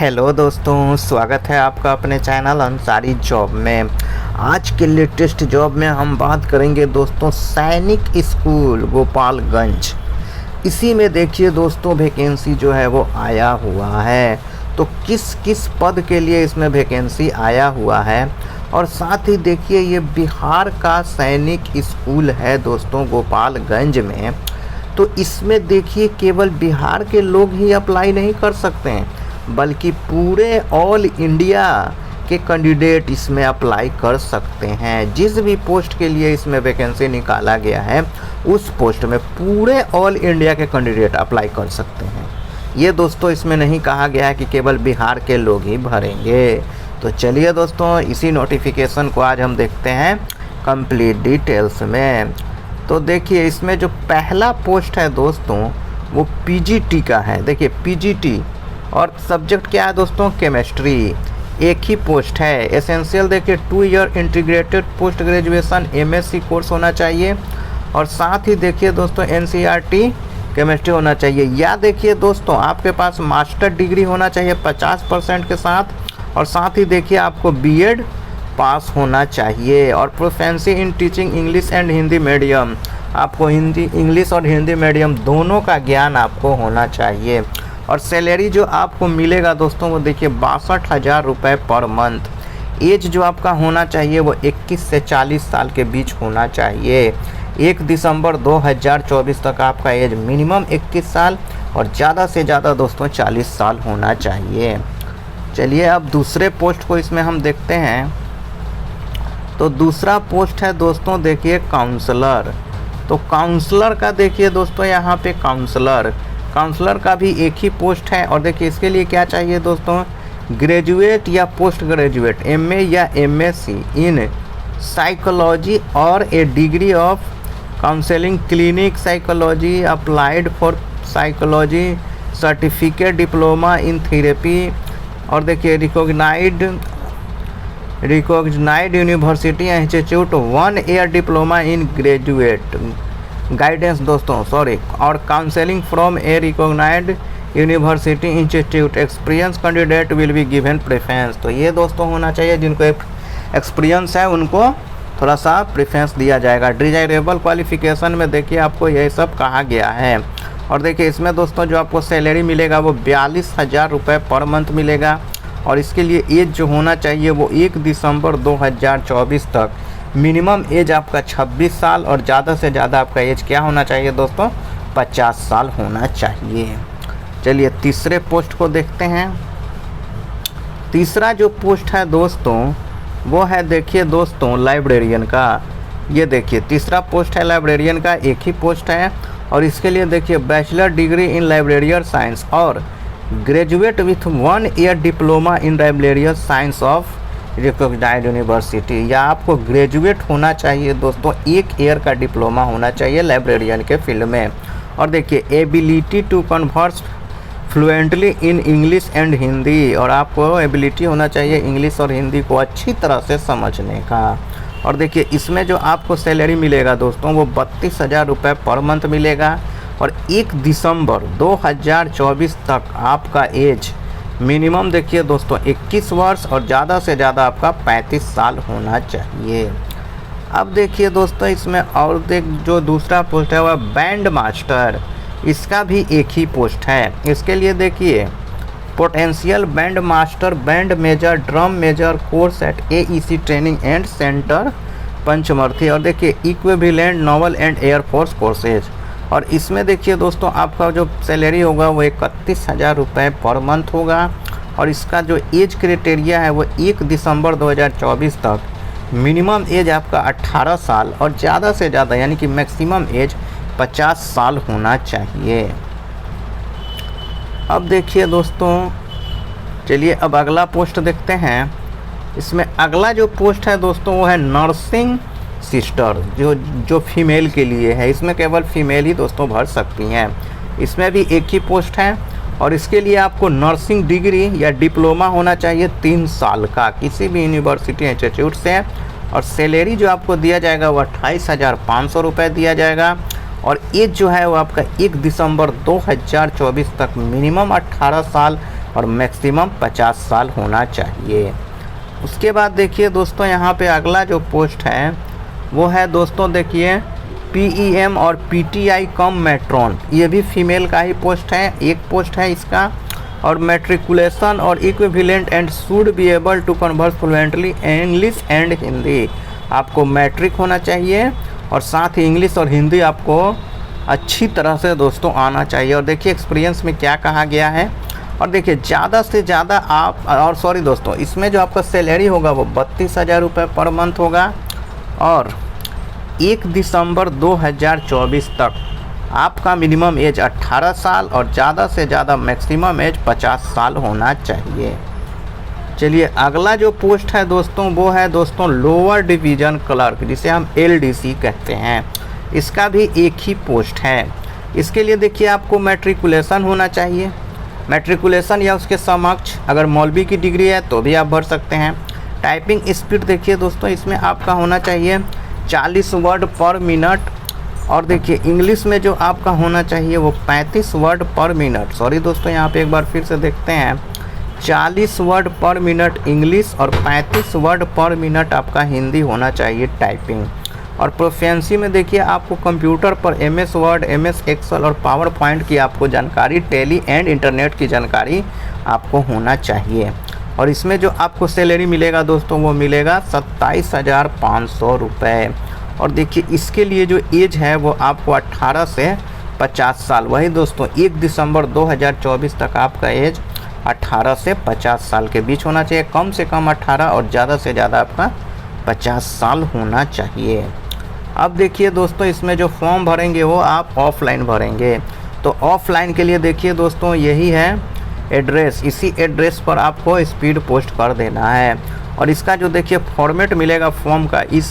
Hello दोस्तों, स्वागत है आपका अपने चैनल अंसारी जॉब में। आज के लेटेस्ट जॉब में हम बात करेंगे दोस्तों सैनिक स्कूल गोपालगंज। इसी में देखिए दोस्तों वैकेंसी जो है वो आया हुआ है। तो किस किस पद के लिए इसमें वैकेंसी आया हुआ है, और साथ ही देखिए ये बिहार का सैनिक स्कूल है दोस्तों गोपालगंज में। तो इसमें देखिए केवल बिहार के लोग ही अप्लाई नहीं कर सकते हैं, बल्कि पूरे ऑल इंडिया के कैंडिडेट इसमें अप्लाई कर सकते हैं। जिस भी पोस्ट के लिए इसमें वैकेंसी निकाला गया है उस पोस्ट में पूरे ऑल इंडिया के कैंडिडेट अप्लाई कर सकते हैं। ये दोस्तों इसमें नहीं कहा गया है कि केवल बिहार के लोग ही भरेंगे। तो चलिए दोस्तों इसी नोटिफिकेशन को आज हम देखते हैं कंप्लीट डिटेल्स में। तो देखिए इसमें जो पहला पोस्ट है दोस्तों वो पीजीटी का है। देखिए पीजीटी और सब्जेक्ट क्या है दोस्तों, केमिस्ट्री। एक ही पोस्ट है। एसेंशियल देखिए 2 year integrated post graduation MSc course होना चाहिए, और साथ ही देखिए दोस्तों एनसीईआरटी केमिस्ट्री होना चाहिए। या देखिए दोस्तों आपके पास मास्टर डिग्री होना चाहिए 50% के साथ, और साथ ही देखिए आपको बीएड पास होना चाहिए, और proficiency in teaching English and Hindi medium. आपको हिंदी इंग्लिश और हिंदी मीडियम दोनों का ज्ञान आपको होना चाहिए। और सैलरी जो आपको मिलेगा दोस्तों वो देखिए 62,000 रुपये पर मंथ। एज जो आपका होना चाहिए वो 21 से 40 साल के बीच होना चाहिए। 1 दिसंबर 2024 तक आपका एज मिनिमम 21 साल और ज़्यादा से ज़्यादा दोस्तों 40 साल होना चाहिए। चलिए अब दूसरे पोस्ट को इसमें हम देखते हैं। तो दूसरा पोस्ट है दोस्तों देखिए काउंसलर। तो काउंसलर का देखिए दोस्तों यहाँ पे काउंसलर का भी एक ही पोस्ट है, और देखिए इसके लिए क्या चाहिए दोस्तों, ग्रेजुएट या पोस्ट ग्रेजुएट एमए या एमएससी इन साइकोलॉजी और a degree of counselling clinic psychology applied for psychology certificate diploma in therapy, और देखिए recognised university institute 1 year diploma in graduate guidance दोस्तों और counselling from a recognised university institute. Experience candidate will be given preference. तो ये दोस्तों होना चाहिए जिनको एक्सपीरियंस है उनको थोड़ा सा प्रेफरेंस दिया जाएगा। डिजायरेबल क्वालिफिकेशन में देखिए आपको यही सब कहा गया है। और देखिए इसमें दोस्तों जो आपको सैलरी मिलेगा वो 42,000 रुपये पर मंथ मिलेगा, और इसके लिए एज जो होना चाहिए वो 1 दिसंबर 2024 तक मिनिमम एज आपका 26 साल और ज़्यादा से ज़्यादा आपका एज क्या होना चाहिए दोस्तों 50 साल होना चाहिए। चलिए तीसरे पोस्ट को देखते हैं। तीसरा जो पोस्ट है दोस्तों वो है देखिए दोस्तों लाइब्रेरियन का। ये देखिए तीसरा पोस्ट है लाइब्रेरियन का, एक ही पोस्ट है, और इसके लिए देखिए bachelor degree in librarian science और graduate with 1 year diploma in librarian science of recognised university. या आपको ग्रेजुएट होना चाहिए दोस्तों, 1 ईयर का डिप्लोमा होना चाहिए लाइब्रेरियन के फील्ड में। और देखिए ability to converse fluently in English and Hindi, और आपको एबिलिटी होना चाहिए इंग्लिश और हिंदी को अच्छी तरह से समझने का। और देखिए इसमें जो आपको सैलरी मिलेगा दोस्तों वो 32,000 रुपये पर मंथ मिलेगा, और 1 दिसंबर 2024 तक आपका एज मिनिमम देखिए दोस्तों 21 वर्ष और ज़्यादा से ज़्यादा आपका 35 साल होना चाहिए। अब देखिए दोस्तों इसमें और जो दूसरा पोस्ट है वह बैंड मास्टर। इसका भी एक ही पोस्ट है। इसके लिए देखिए potential band master band major drum major course at AEC training and centre Pachmarhi, और देखिए equivalent naval and air force courses. और इसमें देखिए दोस्तों आपका जो सैलरी होगा वो 31,000 रुपये पर मंथ होगा, और इसका जो एज क्राइटेरिया है वो 1 दिसंबर 2024 तक मिनिमम एज आपका 18 साल और ज़्यादा से ज़्यादा यानी कि मैक्सिमम एज 50 साल होना चाहिए। अब देखिए दोस्तों चलिए अब अगला पोस्ट देखते हैं। इसमें अगला जो पोस्ट है दोस्तों वो है नर्सिंग सिस्टर, जो फीमेल के लिए है। इसमें केवल फीमेल ही दोस्तों भर सकती हैं। इसमें भी एक ही पोस्ट है, और इसके लिए आपको नर्सिंग डिग्री या डिप्लोमा होना चाहिए 3 साल का किसी भी यूनिवर्सिटी इंस्टीट्यूट से, और सैलरी जो आपको दिया जाएगा वो 28,500 रुपये दिया जाएगा, और एज जो है वो आपका 1 दिसंबर 2024 तक मिनिमम 18 साल और मैक्सिमम 50 साल होना चाहिए। उसके बाद देखिए दोस्तों यहाँ पे अगला जो पोस्ट है वो है दोस्तों देखिए PEM और PTI कम मेट्रॉन, ये भी फीमेल का ही पोस्ट है, एक पोस्ट है इसका। और मैट्रिकुलेशन और equivalent and should be able to converse fluently English and Hindi, आपको मैट्रिक होना चाहिए और साथ ही इंग्लिश और हिंदी आपको अच्छी तरह से दोस्तों आना चाहिए। और देखिए एक्सपीरियंस में क्या कहा गया है, और देखिए ज़्यादा से ज़्यादा आप, और सॉरी दोस्तों, इसमें जो आपका सैलरी होगा वो 32,000 रुपये पर मंथ होगा। और 1 दिसंबर 2024 तक आपका मिनिमम एज 18 साल और ज़्यादा से ज़्यादा मैक्सिमम एज 50 साल होना चाहिए। चलिए अगला जो पोस्ट है दोस्तों वो है दोस्तों लोअर डिवीज़न क्लर्क, जिसे हम LDC कहते हैं। इसका भी एक ही पोस्ट है। इसके लिए देखिए आपको मैट्रिकुलेशन होना चाहिए, मैट्रिकुलेशन या उसके समक्ष अगर मौलवी की डिग्री है तो भी आप भर सकते हैं। टाइपिंग स्पीड देखिए दोस्तों इसमें आपका होना चाहिए 40 वर्ड पर मिनट। और देखिए इंग्लिश में जो आपका होना चाहिए वो 35 वर्ड पर मिनट, सॉरी दोस्तों यहाँ पे एक बार फिर से देखते हैं, 40 वर्ड पर मिनट इंग्लिश और 35 वर्ड पर मिनट आपका हिंदी होना चाहिए टाइपिंग। और प्रोफिशिएंसी में देखिए आपको कंप्यूटर पर MS वर्ड, MS एक्सेल और पावर पॉइंट की आपको जानकारी, टेली एंड इंटरनेट की जानकारी आपको होना चाहिए। और इसमें जो आपको सैलरी मिलेगा दोस्तों वो मिलेगा 27,500 रुपये। और देखिए इसके लिए जो एज है वो आपको 18 से 50 साल, वही दोस्तों 1 दिसंबर 2024 तक आपका एज 18 से 50 साल के बीच होना चाहिए, कम से कम 18 और ज़्यादा से ज़्यादा आपका 50 साल होना चाहिए। अब देखिए दोस्तों इसमें जो फॉर्म भरेंगे वो आप ऑफलाइन भरेंगे। तो ऑफलाइन के लिए देखिए दोस्तों यही है एड्रेस, इसी एड्रेस पर आपको स्पीड पोस्ट कर देना है। और इसका जो देखिए फॉर्मेट मिलेगा फॉर्म का इस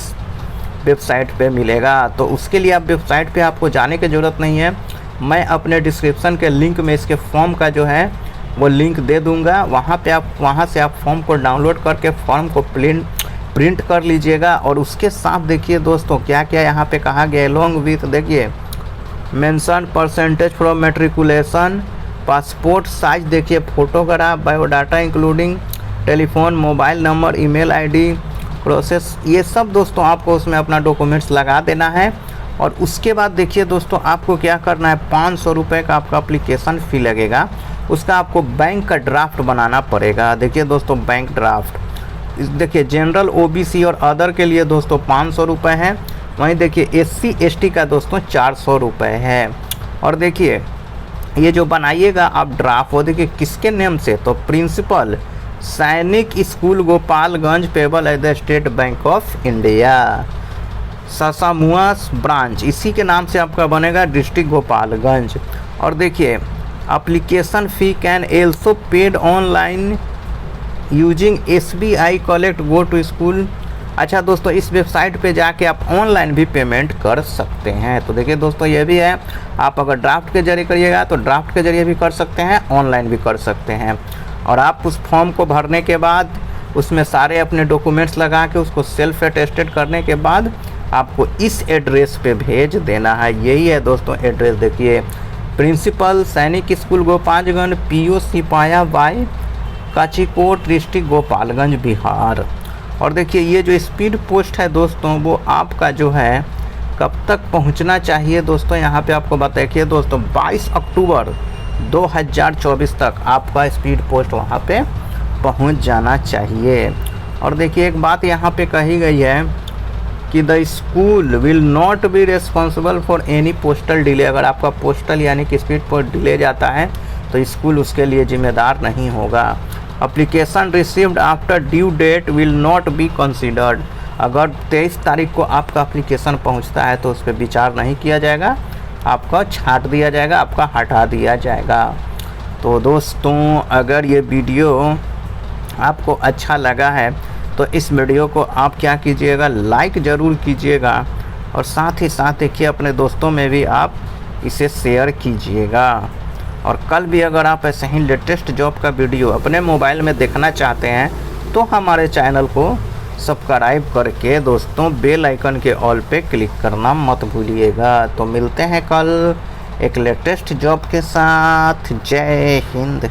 वेबसाइट पे मिलेगा। तो उसके लिए आप वेबसाइट पे आपको जाने की ज़रूरत नहीं है, मैं अपने डिस्क्रिप्शन के लिंक में इसके फॉर्म का जो है वो लिंक दे दूंगा, वहाँ से आप फॉर्म को डाउनलोड करके फॉर्म को प्रिंट कर लीजिएगा। और उसके साथ देखिए दोस्तों क्या क्या यहाँ पे कहा गया है, लॉन्ग विथ देखिए mention percentage from matriculation, passport size देखिए photograph, biodata including telephone, mobile number, email ID, process, ये सब दोस्तों आपको उसमें अपना डॉक्यूमेंट्स लगा देना है। और उसके बाद देखिए दोस्तों आपको क्या करना है, 500 रुपये का आपका एप्लीकेशन फ़ी लगेगा, उसका आपको बैंक का ड्राफ्ट बनाना पड़ेगा। देखिए दोस्तों बैंक ड्राफ्ट, देखिए जनरल OBC और अदर के लिए दोस्तों 500 रुपये है, वहीं देखिए SC ST का दोस्तों 400 रुपये है। और देखिए ये जो बनाइएगा आप ड्राफ्ट, वो देखिए किसके नेम से, तो principal Sainik school Gopalganj payable at the State Bank of India, Sasamua branch, इसी के नाम से आपका बनेगा, डिस्ट्रिक्ट गोपालगंज। और देखिए application fee can also paid online using SBI collect go to school. अच्छा दोस्तों इस वेबसाइट पे जाके आप ऑनलाइन भी पेमेंट कर सकते हैं। तो देखिए दोस्तों ये भी है, आप अगर ड्राफ्ट के जरिए करिएगा तो ड्राफ्ट के जरिए भी कर सकते हैं, ऑनलाइन भी कर सकते हैं। और आप उस फॉर्म को भरने के बाद उसमें सारे अपने डॉक्यूमेंट्स लगा के उसको सेल्फ अटेस्टेड करने के बाद आपको इस एड्रेस पे भेज देना है। यही है दोस्तों एड्रेस, देखिए principal Sainik school Gopalganj, PO Sipaya by Kuchaikote, district Gopalganj Bihar. और देखिए ये जो स्पीड पोस्ट है दोस्तों वो आपका जो है कब तक पहुंचना चाहिए दोस्तों, यहाँ पे आपको बताइए दोस्तों 22 अक्टूबर 2024 तक आपका स्पीड पोस्ट वहाँ पे पहुँच जाना चाहिए। और देखिए एक बात यहाँ पे कही गई है कि the school will not be responsible for any postal delay, अगर आपका पोस्टल यानी कि स्पीड पोस्ट डिले जाता है तो स्कूल उसके लिए जिम्मेदार नहीं होगा। Application received after due date will not be considered, अगर 23 तारीख को आपका एप्लीकेशन पहुंचता है तो उस पर विचार नहीं किया जाएगा, आपका छांट दिया जाएगा, आपका हटा दिया जाएगा। तो दोस्तों अगर ये वीडियो आपको अच्छा लगा है तो इस वीडियो को आप क्या कीजिएगा, लाइक ज़रूर कीजिएगा और साथ ही साथ देखिए अपने दोस्तों में भी आप इसे शेयर कीजिएगा। और कल भी अगर आप ऐसे ही लेटेस्ट जॉब का वीडियो अपने मोबाइल में देखना चाहते हैं तो हमारे चैनल को सब्सक्राइब करके दोस्तों बेल आइकन के ऑल पे क्लिक करना मत भूलिएगा। तो मिलते हैं कल एक लेटेस्ट जॉब के साथ। जय हिंद।